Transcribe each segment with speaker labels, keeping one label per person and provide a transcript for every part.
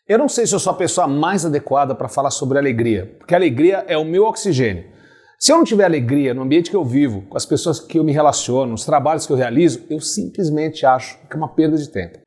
Speaker 1: Eu não sei se eu sou a pessoa mais adequada para falar sobre alegria, porque a alegria é o meu oxigênio. Se eu não tiver alegria no ambiente que eu vivo, com as pessoas que eu me relaciono, nos trabalhos que eu realizo, eu simplesmente acho que é uma perda de tempo.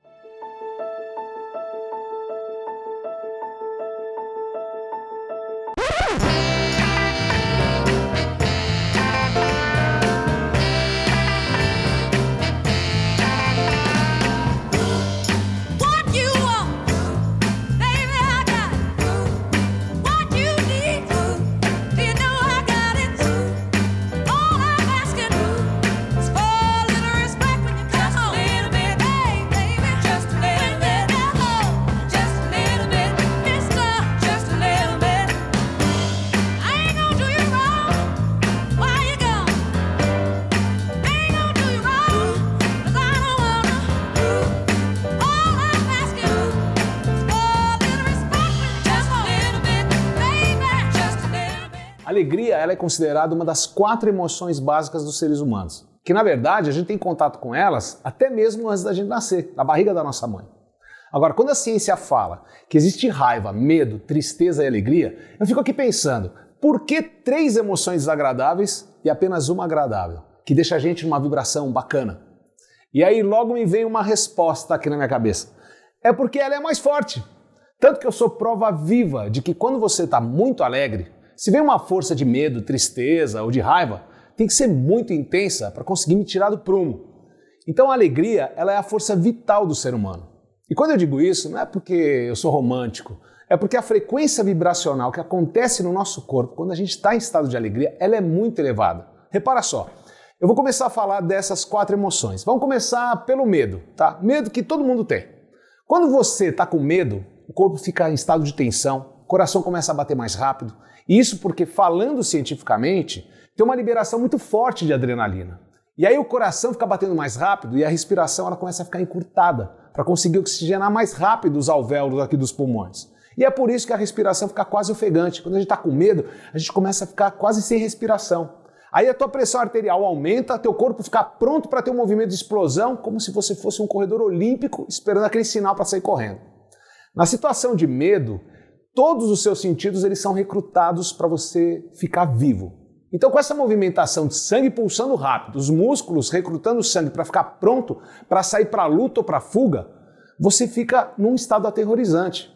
Speaker 1: A alegria ela é considerada uma das 4 emoções básicas dos seres humanos, que na verdade a gente tem contato com elas até mesmo antes da gente nascer, na barriga da nossa mãe. Agora, quando a ciência fala que existe raiva, medo, tristeza e alegria, eu fico aqui pensando, por que 3 emoções desagradáveis e apenas uma agradável, que deixa a gente numa vibração bacana? E aí logo me vem uma resposta aqui na minha cabeça. É porque ela é mais forte. Tanto que eu sou prova viva de que quando você está muito alegre, se vem uma força de medo, tristeza ou de raiva, tem que ser muito intensa para conseguir me tirar do prumo. Então a alegria ela é a força vital do ser humano. E quando eu digo isso, não é porque eu sou romântico, é porque a frequência vibracional que acontece no nosso corpo quando a gente está em estado de alegria, ela é muito elevada. Repara só, eu vou começar a falar dessas 4 emoções. Vamos começar pelo medo, tá? Medo que todo mundo tem. Quando você está com medo, o corpo fica em estado de tensão, o coração começa a bater mais rápido. Isso porque, falando cientificamente, tem uma liberação muito forte de adrenalina. E aí o coração fica batendo mais rápido e a respiração ela começa a ficar encurtada para conseguir oxigenar mais rápido os alvéolos aqui dos pulmões. E é por isso que a respiração fica quase ofegante. Quando a gente está com medo, a gente começa a ficar quase sem respiração. Aí a tua pressão arterial aumenta, teu corpo fica pronto para ter um movimento de explosão, como se você fosse um corredor olímpico esperando aquele sinal para sair correndo. Na situação de medo, todos os seus sentidos eles são recrutados para você ficar vivo. Então com essa movimentação de sangue pulsando rápido, os músculos recrutando sangue para ficar pronto para sair para a luta ou para a fuga, você fica num estado aterrorizante.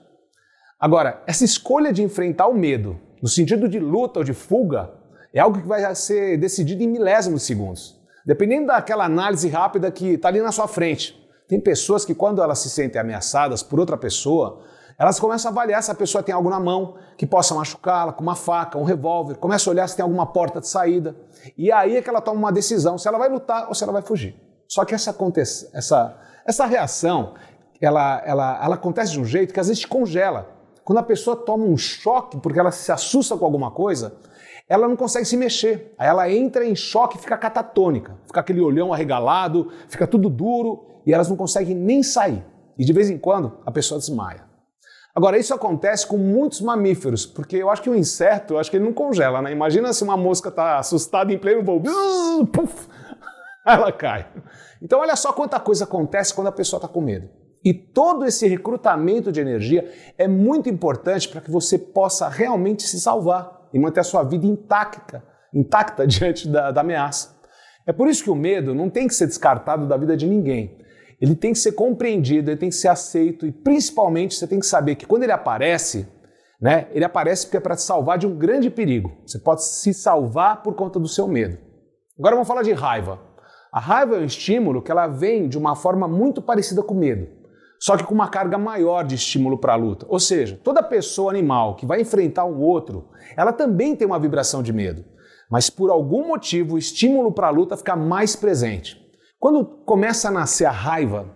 Speaker 1: Agora, essa escolha de enfrentar o medo, no sentido de luta ou de fuga, é algo que vai ser decidido em milésimos de segundos. Dependendo daquela análise rápida que está ali na sua frente. Tem pessoas que quando elas se sentem ameaçadas por outra pessoa, elas começam a avaliar se a pessoa tem algo na mão que possa machucá-la, com uma faca, um revólver, começa a olhar se tem alguma porta de saída. E aí é que ela toma uma decisão, se ela vai lutar ou se ela vai fugir. Só que essa reação, ela acontece de um jeito que às vezes te congela. Quando a pessoa toma um choque porque ela se assusta com alguma coisa, ela não consegue se mexer. Aí ela entra em choque e fica catatônica. Fica aquele olhão arregalado, fica tudo duro e elas não conseguem nem sair. E de vez em quando a pessoa desmaia. Agora, isso acontece com muitos mamíferos, porque eu acho que o inseto, ele não congela, né? Imagina se uma mosca está assustada em pleno voo, puf, ela cai. Então, olha só quanta coisa acontece quando a pessoa está com medo. E todo esse recrutamento de energia é muito importante para que você possa realmente se salvar e manter a sua vida intacta diante da ameaça. É por isso que o medo não tem que ser descartado da vida de ninguém. Ele tem que ser compreendido, ele tem que ser aceito e principalmente você tem que saber que quando ele aparece, né, ele aparece porque é para te salvar de um grande perigo. Você pode se salvar por conta do seu medo. Agora vamos falar de raiva. A raiva é um estímulo que ela vem de uma forma muito parecida com o medo, só que com uma carga maior de estímulo para a luta. Ou seja, toda pessoa animal que vai enfrentar um outro, ela também tem uma vibração de medo, mas por algum motivo o estímulo para a luta fica mais presente. Quando começa a nascer a raiva,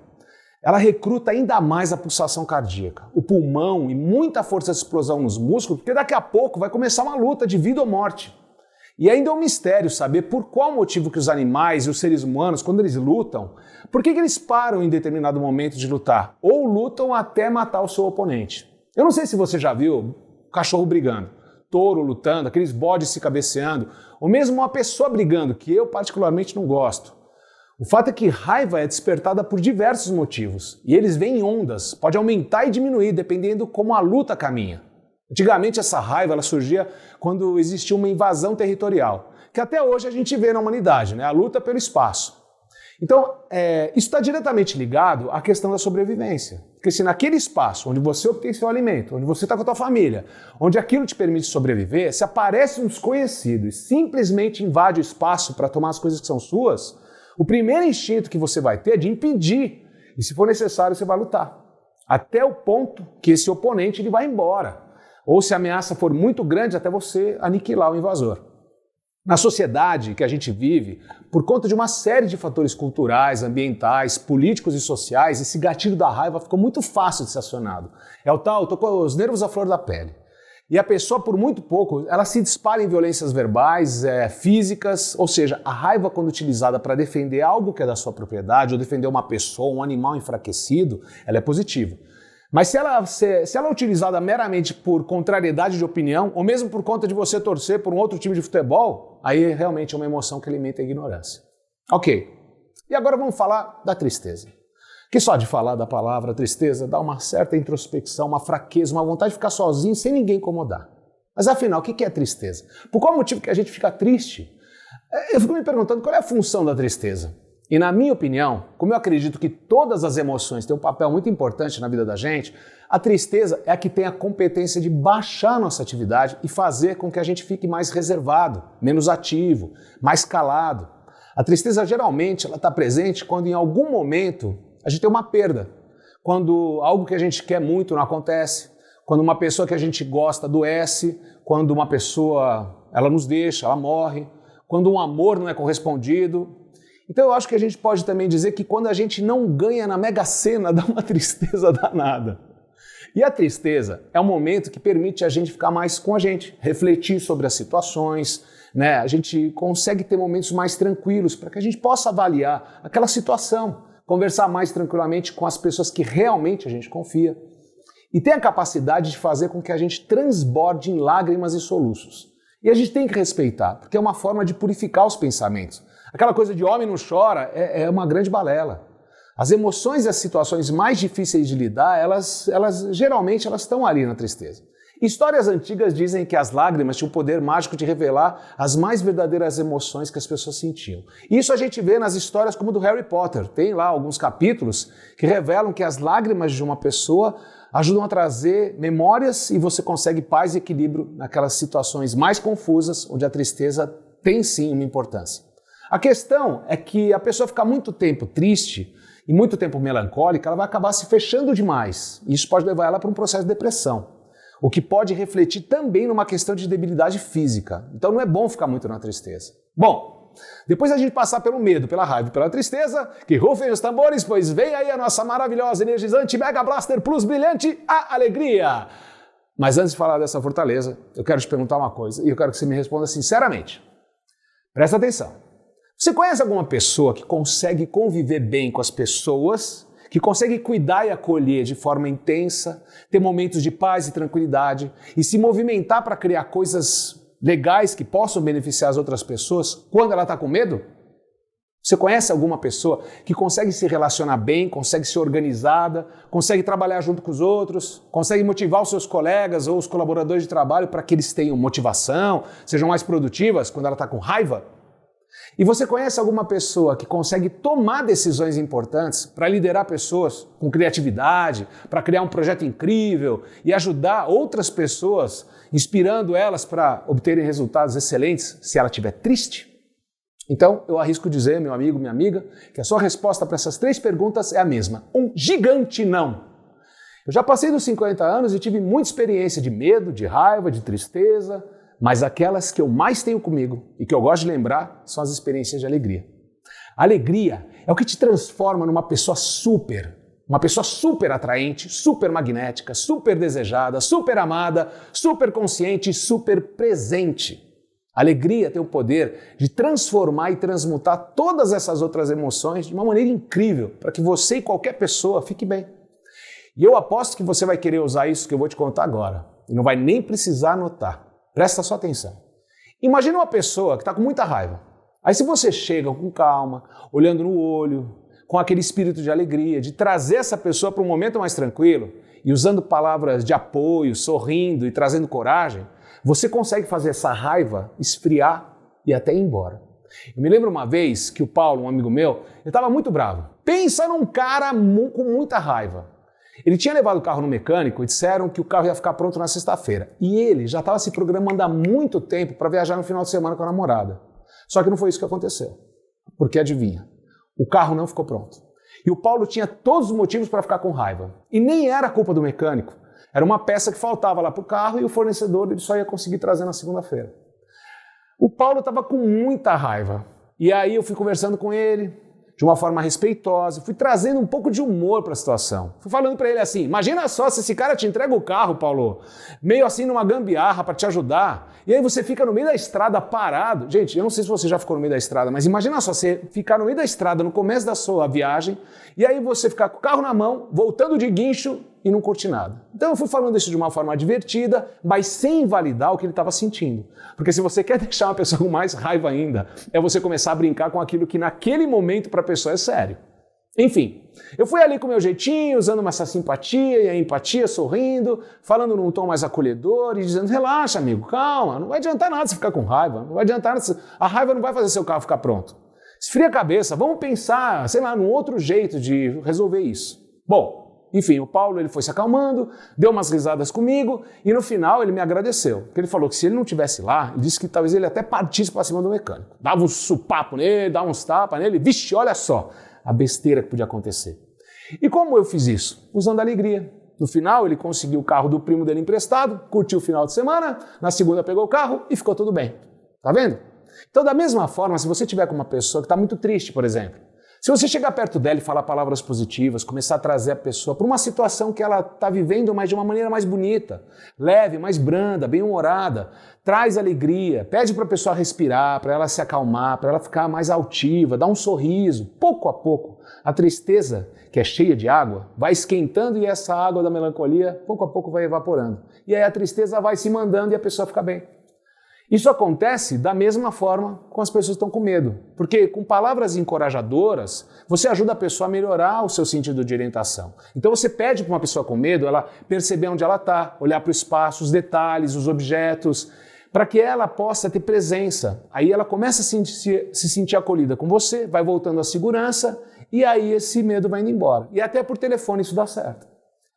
Speaker 1: ela recruta ainda mais a pulsação cardíaca, o pulmão e muita força de explosão nos músculos, porque daqui a pouco vai começar uma luta de vida ou morte. E ainda é um mistério saber por qual motivo que os animais e os seres humanos, quando eles lutam, por que eles param em determinado momento de lutar? Ou lutam até matar o seu oponente. Eu não sei se você já viu cachorro brigando, touro lutando, aqueles bodes se cabeceando, ou mesmo uma pessoa brigando, que eu particularmente não gosto. O fato é que raiva é despertada por diversos motivos, e eles vêm em ondas, pode aumentar e diminuir dependendo como a luta caminha. Antigamente essa raiva ela surgia quando existia uma invasão territorial, que até hoje a gente vê na humanidade, né? A luta pelo espaço. Então, isso está diretamente ligado à questão da sobrevivência. Porque se naquele espaço onde você obtém seu alimento, onde você está com a tua família, onde aquilo te permite sobreviver, se aparece um desconhecido e simplesmente invade o espaço para tomar as coisas que são suas, o primeiro instinto que você vai ter é de impedir. E se for necessário, você vai lutar. Até o ponto que esse oponente ele vai embora. Ou se a ameaça for muito grande, até você aniquilar o invasor. Na sociedade que a gente vive, por conta de uma série de fatores culturais, ambientais, políticos e sociais, esse gatilho da raiva ficou muito fácil de ser acionado. É o tal, tô com os nervos à flor da pele. E a pessoa, por muito pouco, ela se dispara em violências verbais, físicas, ou seja, a raiva quando utilizada para defender algo que é da sua propriedade, ou defender uma pessoa, um animal enfraquecido, ela é positiva. Mas se ela é utilizada meramente por contrariedade de opinião, ou mesmo por conta de você torcer por um outro time de futebol, aí realmente é uma emoção que alimenta a ignorância. Ok, e agora vamos falar da tristeza. Que só de falar da palavra tristeza dá uma certa introspecção, uma fraqueza, uma vontade de ficar sozinho sem ninguém incomodar. Mas afinal, o que é tristeza? Por qual motivo que a gente fica triste? Eu fico me perguntando qual é a função da tristeza. E na minha opinião, como eu acredito que todas as emoções têm um papel muito importante na vida da gente, a tristeza é a que tem a competência de baixar a nossa atividade e fazer com que a gente fique mais reservado, menos ativo, mais calado. A tristeza geralmente ela está presente quando em algum momento a gente tem uma perda, quando algo que a gente quer muito não acontece, quando uma pessoa que a gente gosta adoece, quando uma pessoa ela nos deixa, ela morre, quando um amor não é correspondido. Então eu acho que a gente pode também dizer que quando a gente não ganha na Mega Sena, dá uma tristeza danada. E a tristeza é um momento que permite a gente ficar mais com a gente, refletir sobre as situações, né? A gente consegue ter momentos mais tranquilos para que a gente possa avaliar aquela situação, conversar mais tranquilamente com as pessoas que realmente a gente confia. E tem a capacidade de fazer com que a gente transborde em lágrimas e soluços. E a gente tem que respeitar, porque é uma forma de purificar os pensamentos. Aquela coisa de homem não chora é uma grande balela. As emoções e as situações mais difíceis de lidar, elas geralmente estão ali na tristeza. Histórias antigas dizem que as lágrimas tinham o poder mágico de revelar as mais verdadeiras emoções que as pessoas sentiam. Isso a gente vê nas histórias como do Harry Potter. Tem lá alguns capítulos que revelam que as lágrimas de uma pessoa ajudam a trazer memórias e você consegue paz e equilíbrio naquelas situações mais confusas, onde a tristeza tem sim uma importância. A questão é que a pessoa ficar muito tempo triste e muito tempo melancólica, ela vai acabar se fechando demais. E isso pode levar ela para um processo de depressão, o que pode refletir também numa questão de debilidade física. Então não é bom ficar muito na tristeza. Bom, depois da gente passar pelo medo, pela raiva e pela tristeza, que rufem os tambores, pois vem aí a nossa maravilhosa, energizante Mega Blaster Plus brilhante, a alegria! Mas antes de falar dessa fortaleza, eu quero te perguntar uma coisa e eu quero que você me responda sinceramente. Presta atenção. Você conhece alguma pessoa que consegue conviver bem com as pessoas, que consegue cuidar e acolher de forma intensa, ter momentos de paz e tranquilidade e se movimentar para criar coisas legais que possam beneficiar as outras pessoas quando ela está com medo? Você conhece alguma pessoa que consegue se relacionar bem, consegue ser organizada, consegue trabalhar junto com os outros, consegue motivar os seus colegas ou os colaboradores de trabalho para que eles tenham motivação, sejam mais produtivas quando ela está com raiva? E você conhece alguma pessoa que consegue tomar decisões importantes para liderar pessoas com criatividade, para criar um projeto incrível e ajudar outras pessoas, inspirando elas para obterem resultados excelentes se ela estiver triste? Então, eu arrisco dizer, meu amigo, minha amiga, que a sua resposta para essas 3 perguntas é a mesma. Um gigante não. Eu já passei dos 50 anos e tive muita experiência de medo, de raiva, de tristeza, mas aquelas que eu mais tenho comigo e que eu gosto de lembrar são as experiências de alegria. A alegria é o que te transforma numa pessoa super atraente, super magnética, super desejada, super amada, super consciente, super presente. A alegria tem o poder de transformar e transmutar todas essas outras emoções de uma maneira incrível para que você e qualquer pessoa fique bem. E eu aposto que você vai querer usar isso que eu vou te contar agora e não vai nem precisar anotar. Presta sua atenção. Imagina uma pessoa que está com muita raiva. Aí se você chega com calma, olhando no olho, com aquele espírito de alegria, de trazer essa pessoa para um momento mais tranquilo e usando palavras de apoio, sorrindo e trazendo coragem, você consegue fazer essa raiva esfriar e até ir embora. Eu me lembro uma vez que o Paulo, um amigo meu, ele estava muito bravo. Pensa num cara com muita raiva. Ele tinha levado o carro no mecânico e disseram que o carro ia ficar pronto na sexta-feira. E ele já estava se programando há muito tempo para viajar no final de semana com a namorada. Só que não foi isso que aconteceu. Porque adivinha, o carro não ficou pronto. E o Paulo tinha todos os motivos para ficar com raiva. E nem era culpa do mecânico. Era uma peça que faltava lá para o carro e o fornecedor ele só ia conseguir trazer na segunda-feira. O Paulo estava com muita raiva. E aí eu fui conversando com ele de uma forma respeitosa, fui trazendo um pouco de humor para a situação. Fui falando para ele assim, imagina só se esse cara te entrega o carro, Paulo, meio assim numa gambiarra para te ajudar, e aí você fica no meio da estrada parado. Gente, eu não sei se você já ficou no meio da estrada, mas imagina só você ficar no meio da estrada no começo da sua viagem, e aí você ficar com o carro na mão, voltando de guincho e não curte nada. Então eu fui falando isso de uma forma divertida, mas sem invalidar o que ele estava sentindo. Porque se você quer deixar uma pessoa com mais raiva ainda, é você começar a brincar com aquilo que naquele momento para a pessoa é sério. Enfim, eu fui ali com o meu jeitinho, usando essa simpatia e a empatia, sorrindo, falando num tom mais acolhedor e dizendo, relaxa amigo, calma, não vai adiantar nada você ficar com raiva, não vai adiantar nada, a raiva não vai fazer seu carro ficar pronto. Esfria a cabeça, vamos pensar, sei lá, num outro jeito de resolver isso. Bom, enfim, o Paulo ele foi se acalmando, deu umas risadas comigo e no final ele me agradeceu. Porque ele falou que se ele não estivesse lá, ele disse que talvez ele até partisse para cima do mecânico. Dava um supapo nele, dava uns tapas nele, vixe, olha só a besteira que podia acontecer. E como eu fiz isso? Usando alegria. No final ele conseguiu o carro do primo dele emprestado, curtiu o final de semana, na segunda pegou o carro e ficou tudo bem. Tá vendo? Então da mesma forma, se você tiver com uma pessoa que está muito triste, por exemplo, se você chegar perto dela e falar palavras positivas, começar a trazer a pessoa para uma situação que ela está vivendo, mas de uma maneira mais bonita, leve, mais branda, bem-humorada, traz alegria, pede para a pessoa respirar, para ela se acalmar, para ela ficar mais altiva, dá um sorriso, pouco a pouco, a tristeza, que é cheia de água, vai esquentando e essa água da melancolia, pouco a pouco vai evaporando. E aí a tristeza vai se mandando e a pessoa fica bem. Isso acontece da mesma forma com as pessoas que estão com medo, porque com palavras encorajadoras, você ajuda a pessoa a melhorar o seu sentido de orientação. Então você pede para uma pessoa com medo, ela perceber onde ela está, olhar para o espaço, os detalhes, os objetos, para que ela possa ter presença. Aí ela começa a se sentir acolhida com você, vai voltando à segurança e aí esse medo vai indo embora. E até por telefone isso dá certo.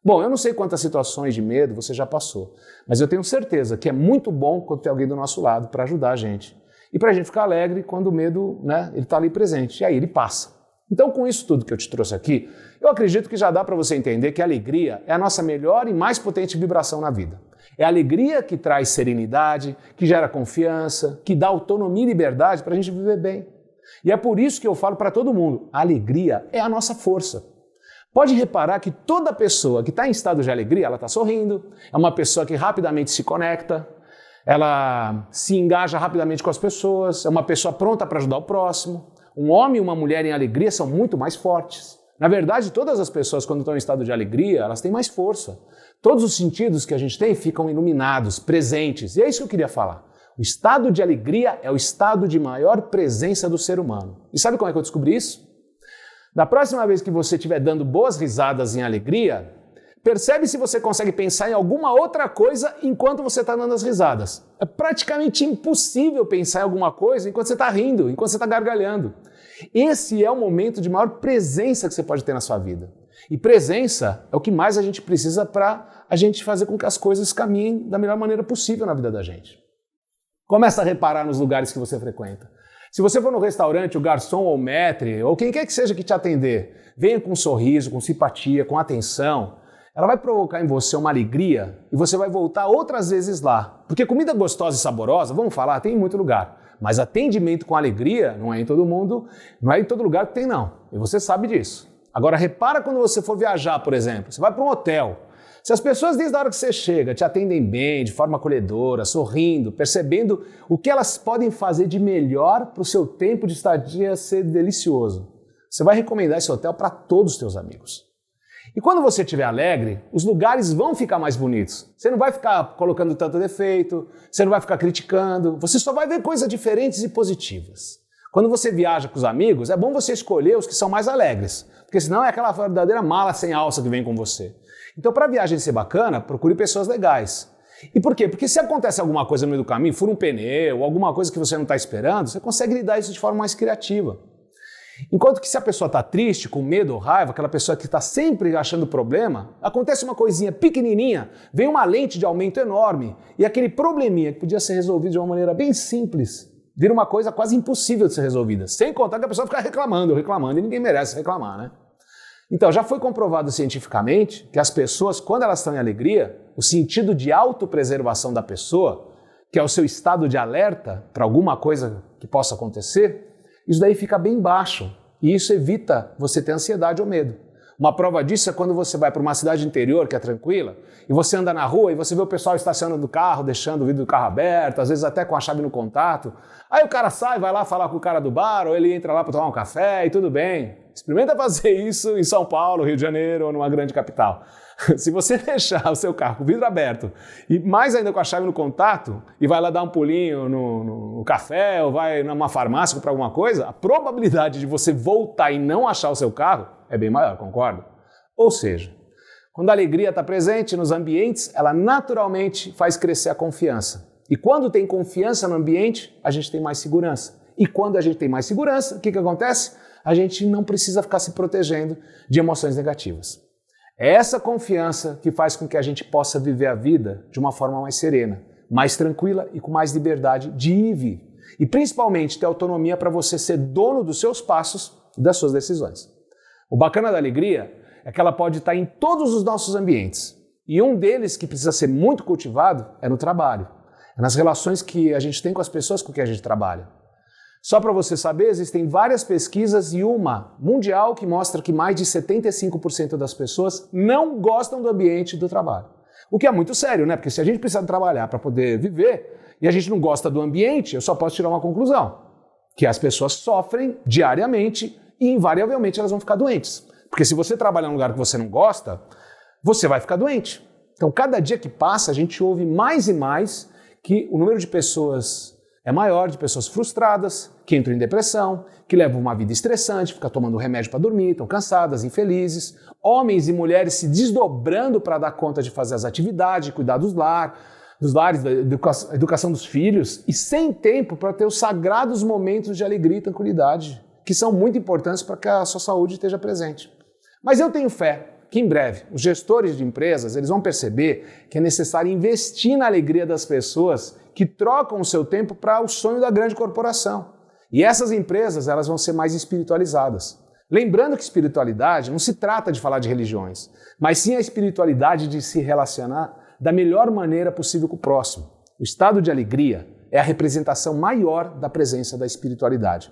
Speaker 1: Bom, eu não sei quantas situações de medo você já passou, mas eu tenho certeza que é muito bom quando tem alguém do nosso lado para ajudar a gente. E para a gente ficar alegre quando o medo, ele está ali presente, e aí ele passa. Então, com isso tudo que eu te trouxe aqui, eu acredito que já dá para você entender que a alegria é a nossa melhor e mais potente vibração na vida. É a alegria que traz serenidade, que gera confiança, que dá autonomia e liberdade para a gente viver bem. E é por isso que eu falo para todo mundo, a alegria é a nossa força. Pode reparar que toda pessoa que está em estado de alegria, ela está sorrindo, é uma pessoa que rapidamente se conecta, ela se engaja rapidamente com as pessoas, é uma pessoa pronta para ajudar o próximo. Um homem e uma mulher em alegria são muito mais fortes. Na verdade, todas as pessoas, quando estão em estado de alegria, elas têm mais força. Todos os sentidos que a gente tem ficam iluminados, presentes. E é isso que eu queria falar. O estado de alegria é o estado de maior presença do ser humano. E sabe como é que eu descobri isso? Da próxima vez que você estiver dando boas risadas em alegria, percebe se você consegue pensar em alguma outra coisa enquanto você está dando as risadas. É praticamente impossível pensar em alguma coisa enquanto você está rindo, enquanto você está gargalhando. Esse é o momento de maior presença que você pode ter na sua vida. E presença é o que mais a gente precisa para a gente fazer com que as coisas caminhem da melhor maneira possível na vida da gente. Começa a reparar nos lugares que você frequenta. Se você for no restaurante, o garçom ou o maître, ou quem quer que seja que te atender, venha com um sorriso, com simpatia, com atenção, ela vai provocar em você uma alegria e você vai voltar outras vezes lá. Porque comida gostosa e saborosa, vamos falar, tem em muito lugar. Mas atendimento com alegria não é em todo mundo, não é em todo lugar que tem não. E você sabe disso. Agora repara quando você for viajar, por exemplo, você vai para um hotel. Se as pessoas desde a hora que você chega te atendem bem, de forma acolhedora, sorrindo, percebendo o que elas podem fazer de melhor para o seu tempo de estadia ser delicioso, você vai recomendar esse hotel para todos os seus amigos. E quando você estiver alegre, os lugares vão ficar mais bonitos. Você não vai ficar colocando tanto defeito, você não vai ficar criticando, você só vai ver coisas diferentes e positivas. Quando você viaja com os amigos, é bom você escolher os que são mais alegres, porque senão é aquela verdadeira mala sem alça que vem com você. Então, para a viagem ser bacana, procure pessoas legais. E por quê? Porque se acontece alguma coisa no meio do caminho, fura um pneu, alguma coisa que você não está esperando, você consegue lidar isso de forma mais criativa. Enquanto que se a pessoa está triste, com medo ou raiva, aquela pessoa que está sempre achando problema, acontece uma coisinha pequenininha, vem uma lente de aumento enorme e aquele probleminha que podia ser resolvido de uma maneira bem simples, vira uma coisa quase impossível de ser resolvida. Sem contar que a pessoa fica reclamando e ninguém merece reclamar, né? Então, já foi comprovado cientificamente que as pessoas, quando elas estão em alegria, o sentido de autopreservação da pessoa, que é o seu estado de alerta para alguma coisa que possa acontecer, isso daí fica bem baixo e isso evita você ter ansiedade ou medo. Uma prova disso é quando você vai para uma cidade interior que é tranquila e você anda na rua e você vê o pessoal estacionando o carro, deixando o vidro do carro aberto, às vezes até com a chave no contato. Aí o cara sai, vai lá falar com o cara do bar ou ele entra lá para tomar um café e tudo bem. Experimenta fazer isso em São Paulo, Rio de Janeiro ou numa grande capital. Se você deixar o seu carro com o vidro aberto e mais ainda com a chave no contato e vai lá dar um pulinho no café ou vai numa farmácia comprar alguma coisa, a probabilidade de você voltar e não achar o seu carro é bem maior, concorda? Ou seja, quando a alegria está presente nos ambientes, ela naturalmente faz crescer a confiança. E quando tem confiança no ambiente, a gente tem mais segurança. E quando a gente tem mais segurança, o que acontece? A gente não precisa ficar se protegendo de emoções negativas. É essa confiança que faz com que a gente possa viver a vida de uma forma mais serena, mais tranquila e com mais liberdade de ir e vir. E principalmente ter autonomia para você ser dono dos seus passos e das suas decisões. O bacana da alegria é que ela pode estar em todos os nossos ambientes. E um deles que precisa ser muito cultivado é no trabalho. É nas relações que a gente tem com as pessoas com que a gente trabalha. Só para você saber, existem várias pesquisas e uma mundial que mostra que mais de 75% das pessoas não gostam do ambiente do trabalho. O que é muito sério, né? Porque se a gente precisa trabalhar para poder viver e a gente não gosta do ambiente, eu só posso tirar uma conclusão, que as pessoas sofrem diariamente e invariavelmente elas vão ficar doentes. Porque se você trabalhar num lugar que você não gosta, você vai ficar doente. Então, cada dia que passa, a gente ouve mais e mais que o número de pessoas é maior, de pessoas frustradas, que entram em depressão, que levam uma vida estressante, ficam tomando remédio para dormir, estão cansadas, infelizes. Homens e mulheres se desdobrando para dar conta de fazer as atividades, de cuidar dos lares, da educação dos filhos, e sem tempo para ter os sagrados momentos de alegria e tranquilidade, que são muito importantes para que a sua saúde esteja presente. Mas eu tenho fé que em breve os gestores de empresas eles vão perceber que é necessário investir na alegria das pessoas que trocam o seu tempo para o sonho da grande corporação. E essas empresas elas vão ser mais espiritualizadas. Lembrando que espiritualidade não se trata de falar de religiões, mas sim a espiritualidade de se relacionar da melhor maneira possível com o próximo. O estado de alegria é a representação maior da presença da espiritualidade.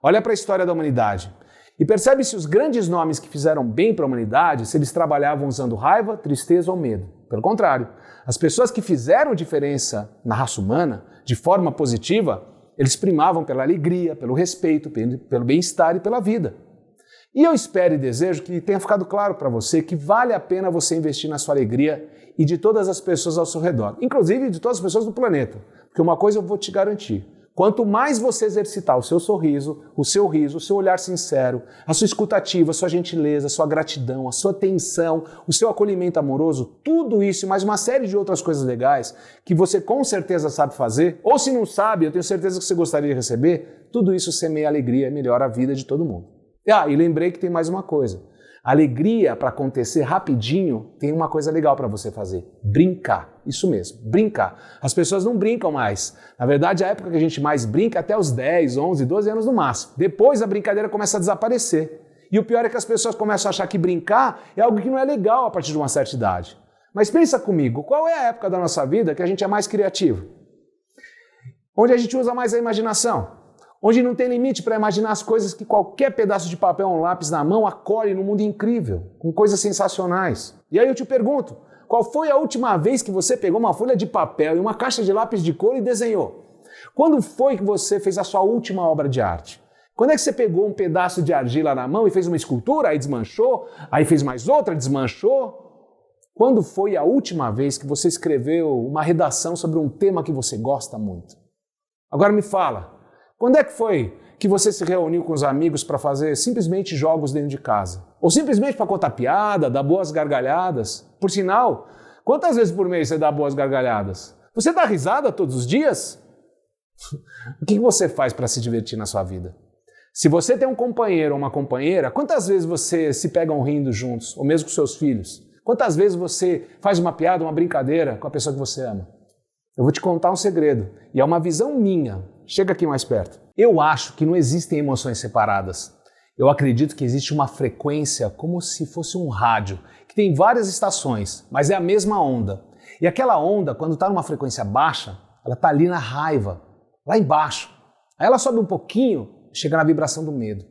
Speaker 1: Olha para a história da humanidade e percebe se os grandes nomes que fizeram bem para a humanidade, se eles trabalhavam usando raiva, tristeza ou medo. Pelo contrário, as pessoas que fizeram diferença na raça humana, de forma positiva, eles primavam pela alegria, pelo respeito, pelo bem-estar e pela vida. E eu espero e desejo que tenha ficado claro para você que vale a pena você investir na sua alegria e de todas as pessoas ao seu redor, inclusive de todas as pessoas do planeta. Porque uma coisa eu vou te garantir, quanto mais você exercitar o seu sorriso, o seu riso, o seu olhar sincero, a sua escutativa, a sua gentileza, a sua gratidão, a sua atenção, o seu acolhimento amoroso, tudo isso e mais uma série de outras coisas legais que você com certeza sabe fazer, ou se não sabe, eu tenho certeza que você gostaria de receber, tudo isso semeia alegria e melhora a vida de todo mundo. E lembrei que tem mais uma coisa. Alegria, para acontecer rapidinho, tem uma coisa legal para você fazer. Brincar. Isso mesmo, brincar. As pessoas não brincam mais. Na verdade, a época que a gente mais brinca é até os 10, 11, 12 anos no máximo. Depois a brincadeira começa a desaparecer. E o pior é que as pessoas começam a achar que brincar é algo que não é legal a partir de uma certa idade. Mas pensa comigo, qual é a época da nossa vida que a gente é mais criativo? Onde a gente usa mais a imaginação? Onde não tem limite para imaginar as coisas que qualquer pedaço de papel ou um lápis na mão acolhe num mundo incrível, com coisas sensacionais. E aí eu te pergunto, qual foi a última vez que você pegou uma folha de papel e uma caixa de lápis de cor e desenhou? Quando foi que você fez a sua última obra de arte? Quando é que você pegou um pedaço de argila na mão e fez uma escultura, aí desmanchou, aí fez mais outra, desmanchou? Quando foi a última vez que você escreveu uma redação sobre um tema que você gosta muito? Agora me fala, Quando é que foi que você se reuniu com os amigos para fazer simplesmente jogos dentro de casa? Ou simplesmente para contar piada, dar boas gargalhadas? Por sinal, quantas vezes por mês você dá boas gargalhadas? Você dá risada todos os dias? O que você faz para se divertir na sua vida? Se você tem um companheiro ou uma companheira, quantas vezes você se pegam rindo juntos, ou mesmo com seus filhos? Quantas vezes você faz uma piada, uma brincadeira com a pessoa que você ama? Eu vou te contar um segredo, e é uma visão minha. Chega aqui mais perto. Eu acho que não existem emoções separadas. Eu acredito que existe uma frequência como se fosse um rádio, que tem várias estações, mas é a mesma onda. E aquela onda, quando está numa frequência baixa, ela está ali na raiva, lá embaixo. Aí ela sobe um pouquinho, chega na vibração do medo.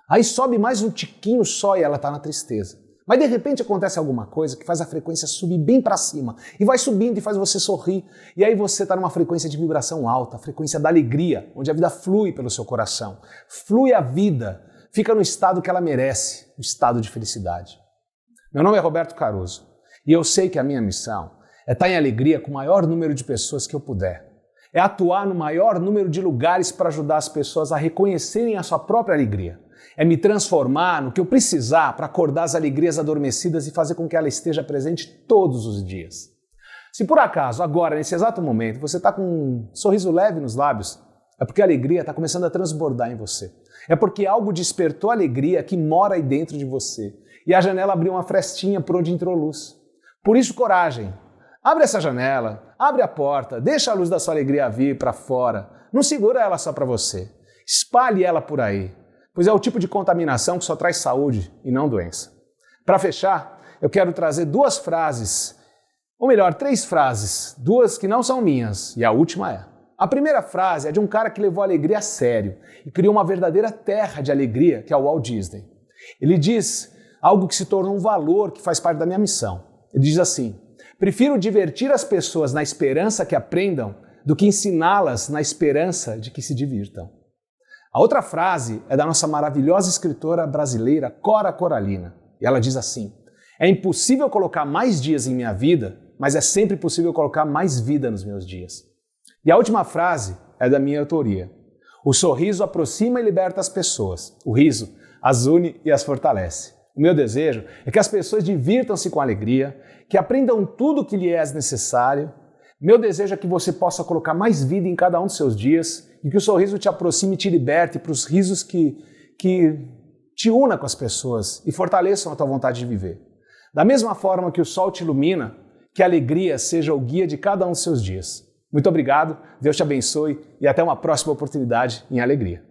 Speaker 1: Aí sobe mais um tiquinho só e ela está na tristeza. Mas de repente acontece alguma coisa que faz a frequência subir bem para cima e vai subindo e faz você sorrir. E aí você está numa frequência de vibração alta, a frequência da alegria, onde a vida flui pelo seu coração. Flui a vida, fica no estado que ela merece, o estado de felicidade. Meu nome é Roberto Caruso e eu sei que a minha missão é estar em alegria com o maior número de pessoas que eu puder. É atuar no maior número de lugares para ajudar as pessoas a reconhecerem a sua própria alegria. É me transformar no que eu precisar para acordar as alegrias adormecidas e fazer com que ela esteja presente todos os dias. Se por acaso, agora, nesse exato momento, você está com um sorriso leve nos lábios, é porque a alegria está começando a transbordar em você. É porque algo despertou a alegria que mora aí dentro de você. E a janela abriu uma frestinha por onde entrou luz. Por isso, coragem. Abre essa janela, abre a porta, deixa a luz da sua alegria vir para fora. Não segura ela só para você. Espalhe ela por aí. Pois é o tipo de contaminação que só traz saúde e não doença. Para fechar, eu quero trazer duas frases, ou melhor, três frases, duas que não são minhas, e a última é. A primeira frase é de um cara que levou a alegria a sério e criou uma verdadeira terra de alegria, que é o Walt Disney. Ele diz algo que se tornou um valor que faz parte da minha missão. Ele diz assim: prefiro divertir as pessoas na esperança que aprendam do que ensiná-las na esperança de que se divirtam. A outra frase é da nossa maravilhosa escritora brasileira Cora Coralina. E ela diz assim: é impossível colocar mais dias em minha vida, mas é sempre possível colocar mais vida nos meus dias. E a última frase é da minha autoria. O sorriso aproxima e liberta as pessoas. O riso as une e as fortalece. O meu desejo é que as pessoas divirtam-se com alegria, que aprendam tudo o que lhe é necessário. Meu desejo é que você possa colocar mais vida em cada um dos seus dias e que o sorriso te aproxime e te liberte para os risos que te una com as pessoas e fortaleçam a tua vontade de viver. Da mesma forma que o sol te ilumina, que a alegria seja o guia de cada um dos seus dias. Muito obrigado, Deus te abençoe e até uma próxima oportunidade em alegria.